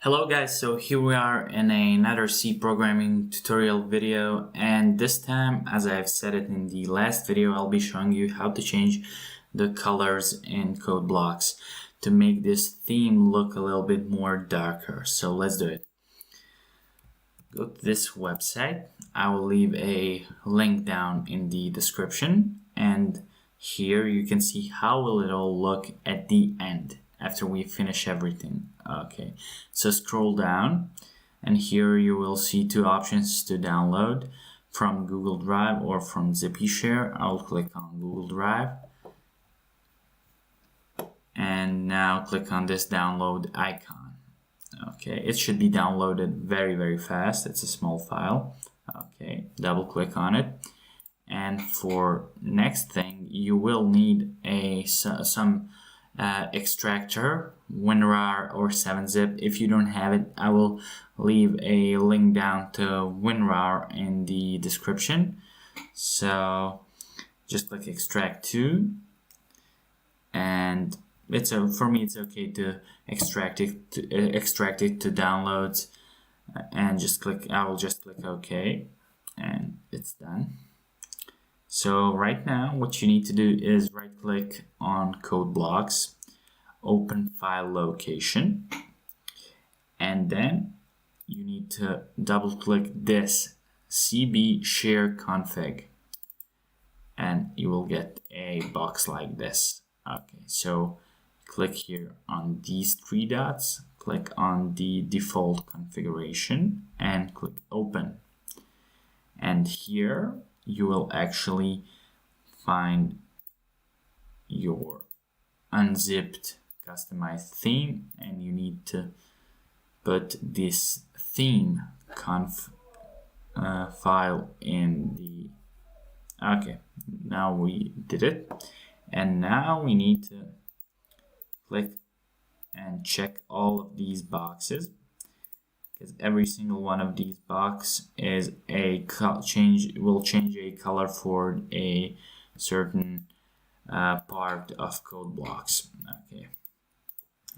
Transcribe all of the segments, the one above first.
Hello guys, so here we are in another C programming tutorial video, and this time, as I have said it in the last video, I'll be showing you how to change the colors in code blocks to make this theme look a little bit more darker. So let's do it. Go to this website. I will leave a link down in the description, and here you can see how will it all look at the end after we finish everything. Okay, so scroll down and here you will see two options to download from Google Drive or from ZippyShare. I'll click on Google Drive and now click on this download icon. Okay, it should be downloaded very fast. It's a small file. Okay, double click on it, and for next thing you will need some extractor, WinRAR or 7-zip. If you don't have it, I will leave a link down to WinRAR in the description. So just click extract to, and for me it's okay to extract it to downloads, and I will just click OK, and it's done. So right now what you need to do is right click on code blocks, open file location, and then you need to double click this CB share config, and you will get a box like this. Okay, so click here on these three dots, click on the default configuration and click open, and here you will actually find your unzipped customized theme, and you need to put this theme conf file in the... Okay, now we did it, and now we need to click and check all of these boxes, because every single one of these boxes is will change a color for a certain part of code blocks. Okay,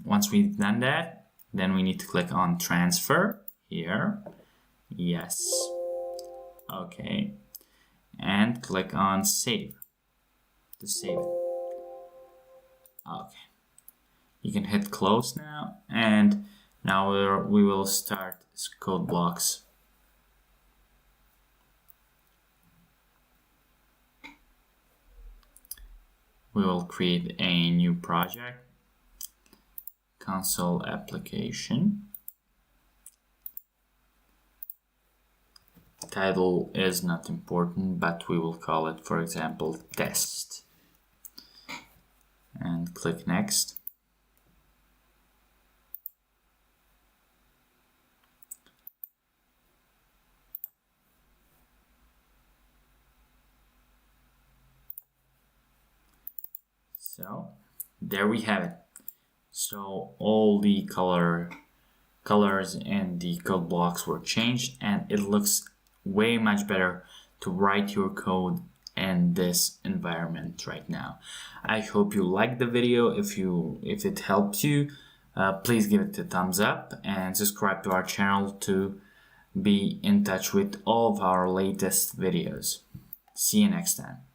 once we've done that, then we need to click on transfer here. Yes. Okay, and click on save to save it. Okay, you can hit close now, and now we will start code blocks. We will create a new project, console application. Title is not important, but we will call it, for example, test. And click next. So there we have it. So all the colors in the code blocks were changed, and it looks way much better to write your code in this environment right now. I hope you liked the video. If it helped you, please give it a thumbs up and subscribe to our channel to be in touch with all of our latest videos. See you next time.